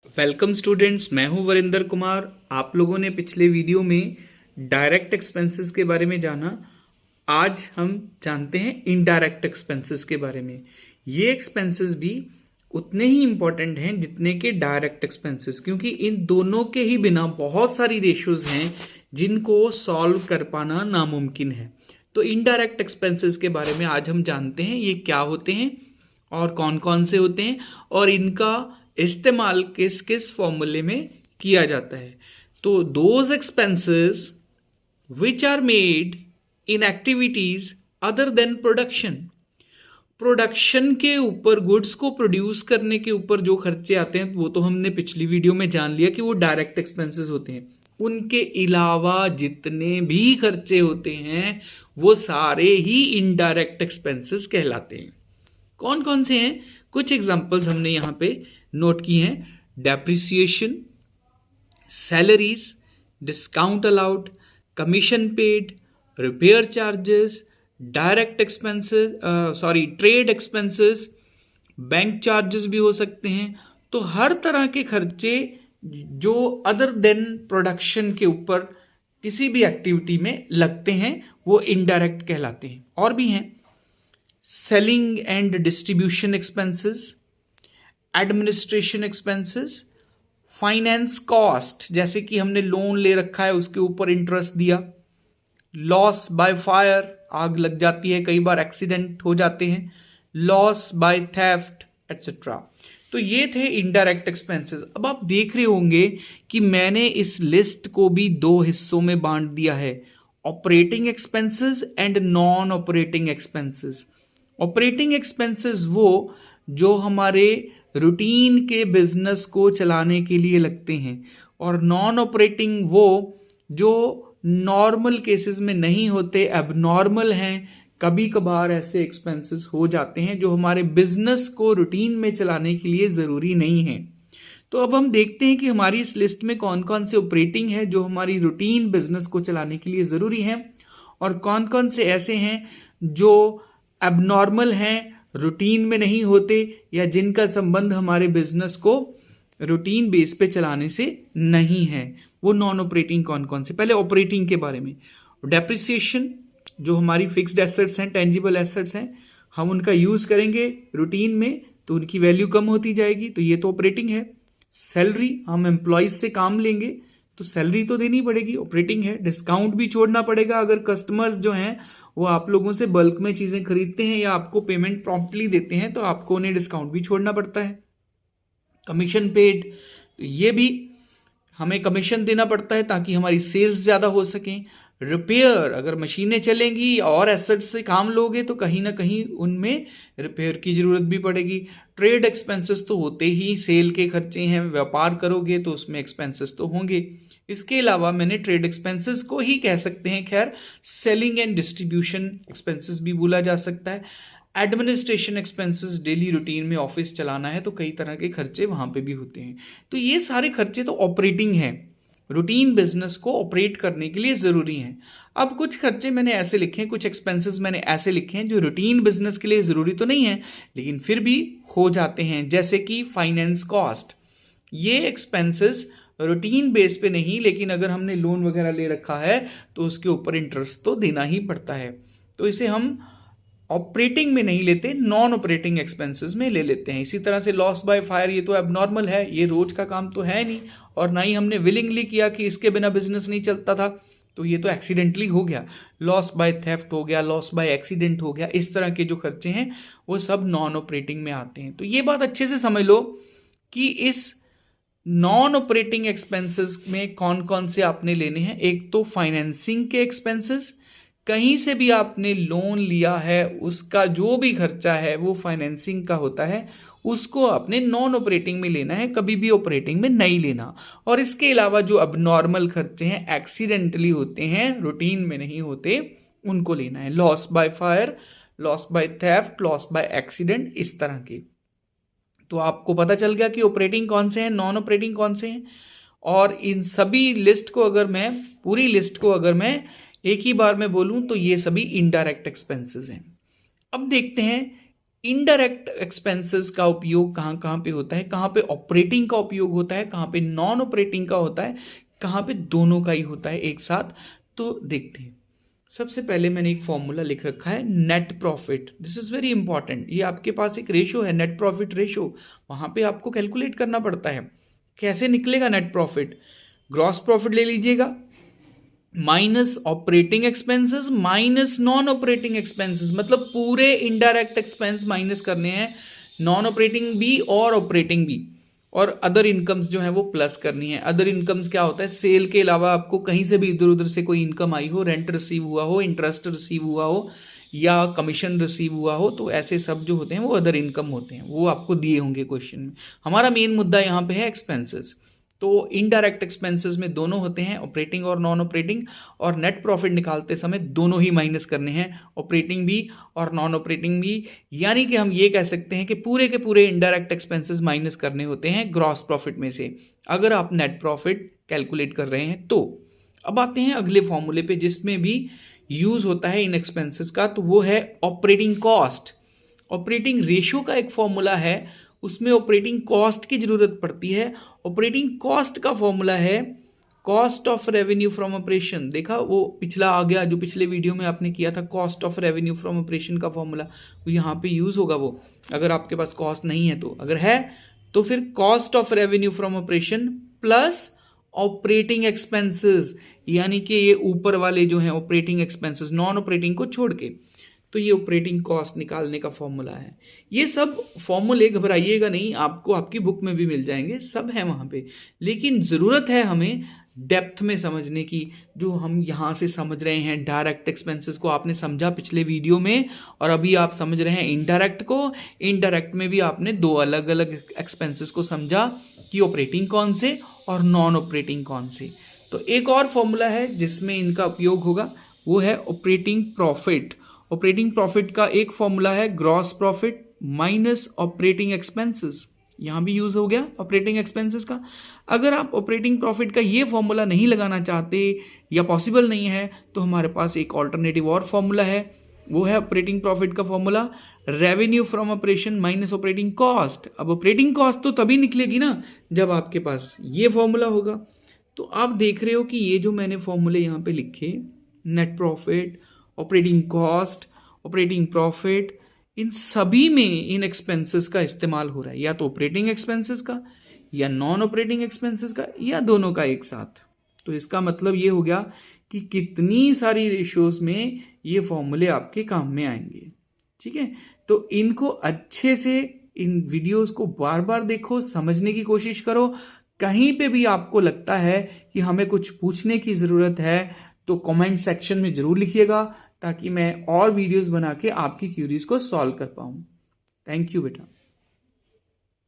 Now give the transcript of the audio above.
Welcome students, मैं हूं वरिंदर कुमार। आप लोगों ने पिछले वीडियो में डायरेक्ट एक्सपेंसेस के बारे में जाना। आज हम जानते हैं इनडायरेक्ट एक्सपेंसेस के बारे में। ये एक्सपेंसेस भी उतने ही इम्पोर्टेंट हैं जितने के डायरेक्ट एक्सपेंसेस, क्योंकि इन दोनों के ही बिना बहुत सारी रेशियोज हैं जिनको सॉल्व कर पाना नामुमकिन है। तो इनडायरेक्ट एक्सपेंसेस के बारे में आज हम जानते हैं ये क्या होते हैं और कौन कौन से होते हैं और इनका इस्तेमाल किस किस फॉर्मूले में किया जाता है। तो those expenses which are made in activities other than production, production के ऊपर, गुड्स को प्रोड्यूस करने के ऊपर जो खर्चे आते हैं वो तो हमने पिछली वीडियो में जान लिया कि वो डायरेक्ट एक्सपेंसेस होते हैं। उनके अलावा जितने भी खर्चे होते हैं वो सारे ही इनडायरेक्ट एक्सपेंसेस कहलाते हैं। कौन कौन से हैं? कुछ एग्जांपल्स हमने यहाँ पे नोट की हैं। Depreciation, salaries, discount allowed, commission paid, repair charges, direct expenses, trade expenses, bank charges भी हो सकते हैं। तो हर तरह के खर्चे जो अदर देन प्रोडक्शन के ऊपर किसी भी एक्टिविटी में लगते हैं वो इनडायरेक्ट कहलाते हैं। और भी हैं selling and distribution expenses, administration expenses, finance cost, जैसे कि हमने लोन ले रखा है उसके ऊपर इंटरेस्ट दिया, लॉस बाय फायर, आग लग जाती है, कई बार एक्सीडेंट हो जाते हैं, लॉस बाय थेफ्ट एटसेट्रा। तो ये थे इनडायरेक्ट एक्सपेंसेस। अब आप देख रहे होंगे कि मैंने इस लिस्ट को भी दो हिस्सों में बांट दिया है, operating expenses and non operating expenses. Operating expenses वो जो हमारे रूटीन के बिजनेस को चलाने के लिए लगते हैं, और नॉन ऑपरेटिंग वो जो नॉर्मल केसेस में नहीं होते, एबनॉर्मल हैं। कभी कभार ऐसे एक्सपेंसेस हो जाते हैं जो हमारे बिजनेस को रूटीन में चलाने के लिए ज़रूरी नहीं है। तो अब हम देखते हैं कि हमारी इस लिस्ट में कौन कौन से ऑपरेटिंग है जो हमारी रूटीन बिजनेस को चलाने के लिए ज़रूरी हैं, और कौन कौन से ऐसे हैं जो एबनॉर्मल हैं, रूटीन में नहीं होते, या जिनका संबंध हमारे बिजनेस को रूटीन बेस पे चलाने से नहीं है। वो नॉन ऑपरेटिंग कौन कौन से? पहले ऑपरेटिंग के बारे में। डेप्रिसिएशन, जो हमारी फिक्स्ड एसेट्स हैं, टेंजिबल एसेट्स हैं, हम उनका यूज करेंगे रूटीन में तो उनकी वैल्यू कम होती जाएगी, तो ये तो ऑपरेटिंग है। सैलरी, हम एम्प्लॉयज से काम लेंगे तो सैलरी तो देनी पड़ेगी, ऑपरेटिंग है। डिस्काउंट भी छोड़ना पड़ेगा अगर कस्टमर्स जो हैं वो आप लोगों से बल्क में चीज़ें खरीदते हैं या आपको पेमेंट प्रॉम्प्टली देते हैं तो आपको उन्हें डिस्काउंट भी छोड़ना पड़ता है। कमीशन पेड, तो ये भी हमें कमीशन देना पड़ता है ताकि हमारी सेल्स ज़्यादा हो सकें। रिपेयर, अगर मशीनें चलेंगी और एसेट्स से काम लोगे तो कहीं ना कहीं उनमें रिपेयर की ज़रूरत भी पड़ेगी। ट्रेड एक्सपेंसेस तो होते ही, सेल के खर्चे हैं, व्यापार करोगे तो उसमें एक्सपेंसेस तो होंगे। इसके अलावा मैंने ट्रेड एक्सपेंसेस को ही कह सकते हैं, खैर सेलिंग एंड डिस्ट्रीब्यूशन एक्सपेंसेस भी बोला जा सकता है। एडमिनिस्ट्रेशन एक्सपेंसेस, डेली रूटीन में ऑफिस चलाना है तो कई तरह के खर्चे वहाँ पे भी होते हैं। तो ये सारे खर्चे तो ऑपरेटिंग हैं, रूटीन बिजनेस को ऑपरेट करने के लिए ज़रूरी हैं। अब कुछ खर्चे मैंने ऐसे लिखे हैं, कुछ एक्सपेंसेस मैंने ऐसे लिखे हैं जो रूटीन बिजनेस के लिए ज़रूरी तो नहीं है लेकिन फिर भी हो जाते हैं, जैसे कि फाइनेंस कॉस्ट। ये एक्सपेंसेस रूटीन बेस पे नहीं, लेकिन अगर हमने लोन वगैरह ले रखा है तो उसके ऊपर इंटरेस्ट तो देना ही पड़ता है, तो इसे हम ऑपरेटिंग में नहीं लेते, नॉन ऑपरेटिंग एक्सपेंसेस में ले लेते हैं। इसी तरह से लॉस बाय फायर, ये तो एबनॉर्मल है, ये रोज का काम तो है नहीं, और ना ही हमने विलिंगली किया कि इसके बिना बिजनेस नहीं चलता था, तो ये तो एक्सीडेंटली हो गया। लॉस बाय थेफ्ट हो गया, लॉस बाय एक्सीडेंट हो गया, इस तरह के जो खर्चे हैं वो सब नॉन ऑपरेटिंग में आते हैं। तो ये बात अच्छे से समझ लो कि इस नॉन ऑपरेटिंग एक्सपेंसेस में कौन कौन से आपने लेने हैं। एक तो फाइनेंसिंग के एक्सपेंसेस, कहीं से भी आपने लोन लिया है उसका जो भी खर्चा है वो फाइनेंसिंग का होता है, उसको आपने नॉन ऑपरेटिंग में लेना है, कभी भी ऑपरेटिंग में नहीं लेना। और इसके अलावा जो अबनॉर्मल खर्चे हैं, एक्सीडेंटली होते हैं, रूटीन में नहीं होते, उनको लेना है। Loss by fire, loss by theft, loss by accident, इस तरह के। तो आपको पता चल गया कि ऑपरेटिंग कौन से हैं, नॉन ऑपरेटिंग कौन से हैं। और इन सभी लिस्ट को अगर मैं, पूरी लिस्ट को अगर मैं एक ही बार में बोलूं तो ये सभी इनडायरेक्ट एक्सपेंसेस हैं। अब देखते हैं इनडायरेक्ट एक्सपेंसेस का उपयोग कहाँ कहाँ पे होता है, कहाँ पे ऑपरेटिंग का उपयोग होता है, कहाँ पे नॉन ऑपरेटिंग का होता है, कहाँ पे दोनों का ही होता है एक साथ। तो देखते हैं। सबसे पहले मैंने एक फॉर्मूला लिख रखा है net profit. This is very important. ये आपके पास एक रेशो है नेट प्रॉफिट रेशो, वहां पे आपको कैलकुलेट करना पड़ता है। कैसे निकलेगा नेट प्रॉफिट? ग्रॉस प्रॉफिट ले लीजिएगा minus operating expenses minus non operating expenses, मतलब पूरे इनडायरेक्ट एक्सपेंस माइनस करने हैं, नॉन ऑपरेटिंग भी और ऑपरेटिंग भी, और अदर इनकम्स जो है वो प्लस करनी है। अदर इनकम्स क्या होता है? सेल के अलावा आपको कहीं से भी इधर उधर से कोई इनकम आई हो, रेंट रिसीव हुआ हो, इंटरेस्ट रिसीव हुआ हो या कमीशन रिसीव हुआ हो, तो ऐसे सब जो होते हैं वो अदर इनकम होते हैं, वो आपको दिए होंगे क्वेश्चन में। हमारा मेन मुद्दा यहाँ पे है एक्सपेंसेस। तो इनडायरेक्ट एक्सपेंसेस में दोनों होते हैं, ऑपरेटिंग और नॉन ऑपरेटिंग, और नेट प्रॉफिट निकालते समय दोनों ही माइनस करने हैं, ऑपरेटिंग भी और नॉन ऑपरेटिंग भी। यानी कि हम ये कह सकते हैं कि पूरे के पूरे इनडायरेक्ट एक्सपेंसेस माइनस करने होते हैं ग्रॉस प्रॉफिट में से, अगर आप नेट प्रॉफिट कैलकुलेट कर रहे हैं तो। अब आते हैं अगले फॉर्मूले पे जिसमें भी यूज होता है इन एक्सपेंसेस का, तो वो है ऑपरेटिंग कॉस्ट। ऑपरेटिंग रेशियो का एक फॉर्मूला है, उसमें ऑपरेटिंग कॉस्ट की जरूरत पड़ती है। ऑपरेटिंग कॉस्ट का फॉर्मूला है cost of revenue from operation. देखा वो पिछला आ गया जो पिछले वीडियो में आपने किया था, cost of revenue from operation का फॉर्मूला, वो यहाँ पे यूज होगा वो, अगर आपके पास कॉस्ट नहीं है तो। अगर है तो फिर cost of revenue from operation plus operating expenses, यानी कि ये ऊपर वाले जो हैं ऑपरेटिंग एक्सपेंसेस नॉन ऑपरेटिंग को छोड़ के, तो ये ऑपरेटिंग कॉस्ट निकालने का फॉर्मूला है। ये सब फॉर्मूले घबराइएगा नहीं, आपको आपकी बुक में भी मिल जाएंगे, सब है वहाँ पे। लेकिन ज़रूरत है हमें डेप्थ में समझने की, जो हम यहाँ से समझ रहे हैं डायरेक्ट एक्सपेंसेस को आपने समझा पिछले वीडियो में, और अभी आप समझ रहे हैं इनडायरेक्ट को। इनडायरेक्ट में भी आपने दो अलग अलग एक्सपेंसेस को समझा कि ऑपरेटिंग कौन से और नॉन ऑपरेटिंग कौन से। तो एक और फॉर्मूला है जिसमें इनका उपयोग होगा, वो है ऑपरेटिंग प्रॉफिट। ऑपरेटिंग प्रॉफिट का एक फॉर्मूला है gross profit minus operating expenses. यहाँ भी यूज हो गया ऑपरेटिंग एक्सपेंसेस का। अगर आप ऑपरेटिंग प्रॉफिट का ये फॉर्मूला नहीं लगाना चाहते या पॉसिबल नहीं है, तो हमारे पास एक ऑल्टरनेटिव और फॉर्मूला है, वो है ऑपरेटिंग प्रॉफिट का formula revenue from operation minus operating cost. अब ऑपरेटिंग कॉस्ट तो तभी निकलेगी ना जब आपके पास ये फॉर्मूला होगा। तो आप देख रहे हो कि ये जो मैंने फॉर्मूले यहाँ पे लिखे, net profit, operating cost, operating profit, इन सभी में इन एक्सपेंसेस का इस्तेमाल हो रहा है, या तो ऑपरेटिंग एक्सपेंसेस का या नॉन ऑपरेटिंग एक्सपेंसेस का या दोनों का एक साथ। तो इसका मतलब ये हो गया कि कितनी सारी रेशियोज में ये फॉर्मूले आपके काम में आएंगे। ठीक है, तो इनको अच्छे से इन वीडियोस को बार बार देखो, समझने की कोशिश करो। कहीं पे भी आपको लगता है कि हमें कुछ पूछने की ज़रूरत है तो कमेंट सेक्शन में ज़रूर लिखिएगा, ताकि मैं और वीडियोस बना के आपकी क्यूरीज को सॉल्व कर पाऊँ। थैंक यू बेटा।